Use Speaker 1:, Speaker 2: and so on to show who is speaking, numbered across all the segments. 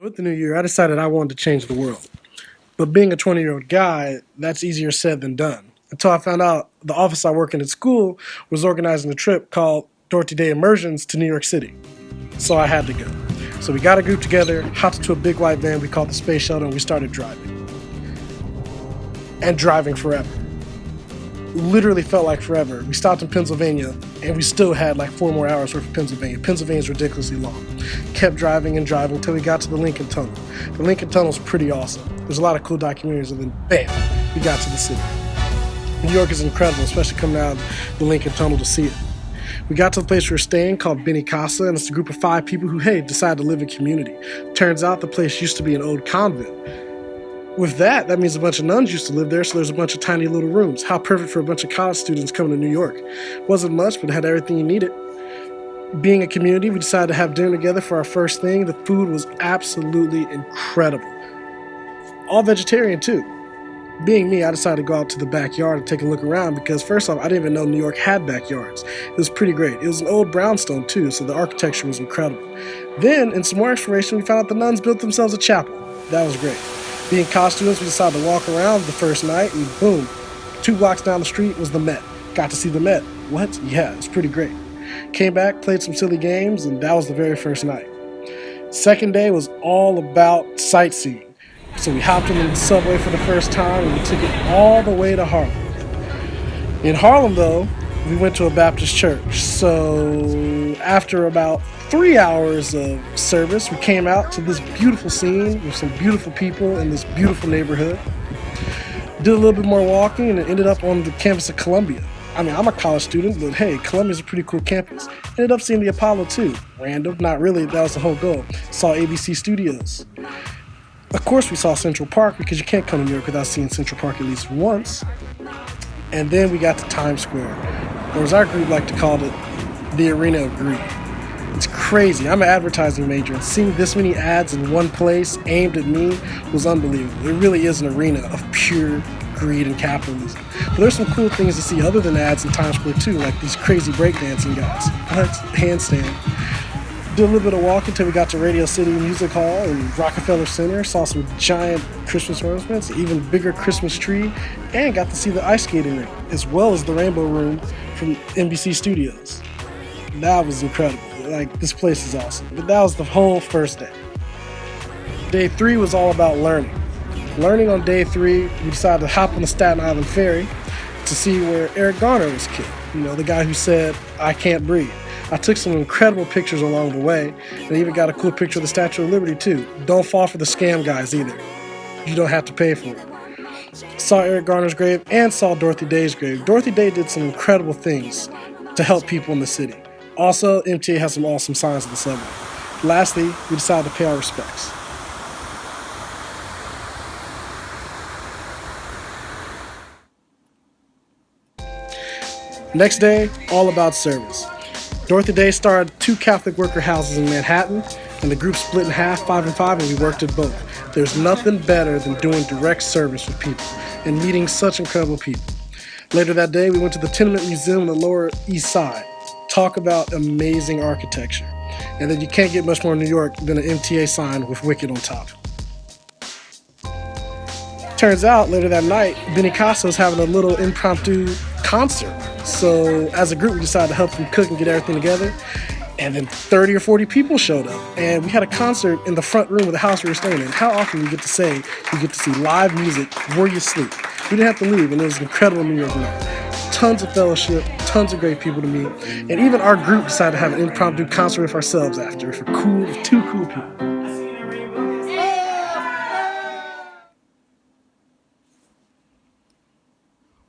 Speaker 1: With the new year, I decided I wanted to change the world. But being a 20-year-old guy, that's easier said than done. Until I found out the office I work in at school was organizing a trip called Dorothy Day Immersions to New York City. So I had to go. So we got a group together, hopped into a big white van we called the Space Shuttle, and we started driving. And driving forever. Literally felt like forever. We stopped in Pennsylvania, and we still had like 4 more hours worth of Pennsylvania. Pennsylvania's ridiculously long. Kept driving and driving until we got to the Lincoln Tunnel. The Lincoln Tunnel's pretty awesome. There's a lot of cool documentaries, and then bam, we got to the city. New York is incredible, especially coming out of the Lincoln Tunnel to see it. We got to the place we were staying called Beni Casa, and it's a group of 5 people who, decided to live in community. Turns out the place used to be an old convent. With that means a bunch of nuns used to live there, so there's a bunch of tiny little rooms. How perfect for a bunch of college students coming to New York. Wasn't much, but it had everything you needed. Being a community, we decided to have dinner together for our first thing. The food was absolutely incredible. All vegetarian, too. Being me, I decided to go out to the backyard and take a look around because, first off, I didn't even know New York had backyards. It was pretty great. It was an old brownstone, too, so the architecture was incredible. Then, in some more exploration, we found out the nuns built themselves a chapel. That was great. Being college students, we decided to walk around the first night, and boom, 2 blocks down the street was the Met. Got to see the Met. What? Yeah, it's pretty great. Came back, played some silly games, and that was the very first night. Second day was all about sightseeing. So we hopped in the subway for the first time, and we took it all the way to Harlem. In Harlem, though, we went to a Baptist church. So after about 3 hours of service, we came out to this beautiful scene with some beautiful people in this beautiful neighborhood. Did a little bit more walking and ended up on the campus of Columbia. I mean, I'm a college student, but hey, Columbia's a pretty cool campus. Ended up seeing the Apollo too. Random, not really, that was the whole goal. Saw ABC Studios. Of course, we saw Central Park because you can't come to New York without seeing Central Park at least once. And then we got to Times Square, or as our group like to call it, the Arena of Greed. It's crazy. I'm an advertising major, and seeing this many ads in one place aimed at me was unbelievable. It really is an arena of pure greed and capitalism. But there's some cool things to see other than ads in Times Square too, like these crazy breakdancing guys. What? Handstand. Did a little bit of walking until we got to Radio City Music Hall and Rockefeller Center. Saw some giant Christmas ornaments, an even bigger Christmas tree, and got to see the ice skating rink, as well as the Rainbow Room from NBC Studios. That was incredible. Like, this place is awesome. But that was the whole first day. Day 3 was all about learning. Learning on day 3, we decided to hop on the Staten Island ferry to see where Eric Garner was killed. You know, the guy who said, "I can't breathe." I took some incredible pictures along the way, and I even got a cool picture of the Statue of Liberty too. Don't fall for the scam guys either. You don't have to pay for it. Saw Eric Garner's grave and saw Dorothy Day's grave. Dorothy Day did some incredible things to help people in the city. Also, MTA has some awesome signs at the subway. Lastly, we decided to pay our respects. Next day, all about service. Dorothy Day started 2 Catholic worker houses in Manhattan, and the group split in half, 5 and 5, and we worked at both. There's nothing better than doing direct service with people and meeting such incredible people. Later that day, we went to the Tenement Museum on the Lower East Side. Talk about amazing architecture. And then you can't get much more New York than an MTA sign with Wicked on top. Turns out, later that night, Beni Casa was having a little impromptu concert. So as a group, we decided to help them cook and get everything together. And then 30 or 40 people showed up. And we had a concert in the front room of the house we were staying in. How often do you get to say you get to see live music where you sleep? We didn't have to leave, and it was an incredible New York night. Tons of fellowship, tons of great people to meet. And even our group decided to have an impromptu concert with ourselves after for 2 cool people.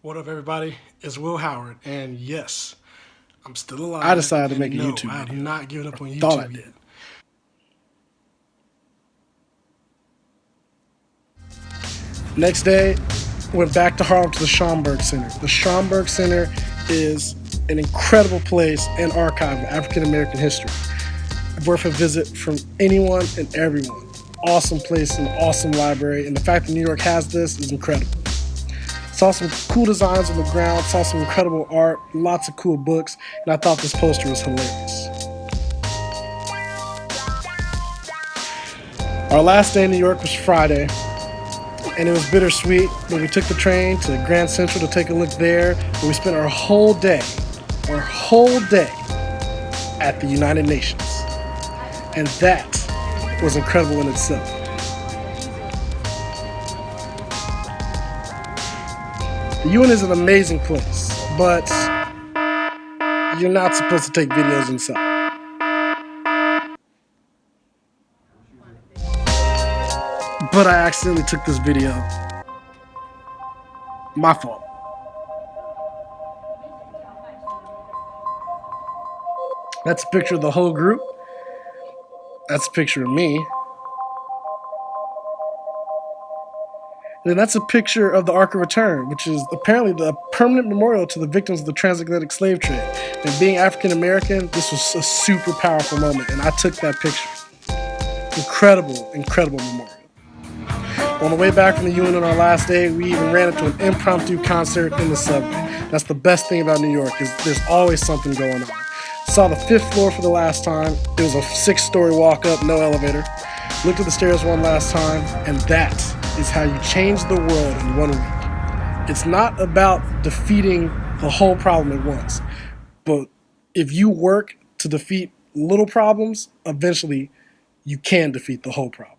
Speaker 1: What up, everybody? It's Will Howard, and yes, I'm still alive. I decided to make a YouTube video. I have not given up on YouTube thought I did. Next day, went back to Harlem to the Schomburg Center. The Schomburg Center is an incredible place and archive of African American history. Worth a visit from anyone and everyone. Awesome place, an awesome library, and the fact that New York has this is incredible. Saw some cool designs on the ground, saw some incredible art, lots of cool books, and I thought this poster was hilarious. Our last day in New York was Friday, and it was bittersweet, but we took the train to Grand Central to take a look there, where we spent our whole day at the United Nations. And that was incredible in itself. The UN is an amazing place, but you're not supposed to take videos inside. But I accidentally took this video. My fault. That's a picture of the whole group. That's a picture of me. And then that's a picture of the Ark of Return, which is apparently the permanent memorial to the victims of the transatlantic slave trade. And being African American, this was a super powerful moment, and I took that picture. Incredible, incredible memorial. On the way back from the UN on our last day, we even ran into an impromptu concert in the subway. That's the best thing about New York, is there's always something going on. Saw the 5th floor for the last time. It was a 6-story walk up, no elevator. Looked at the stairs one last time, and that is how you change the world in 1 week. It's not about defeating the whole problem at once, but if you work to defeat little problems, eventually you can defeat the whole problem.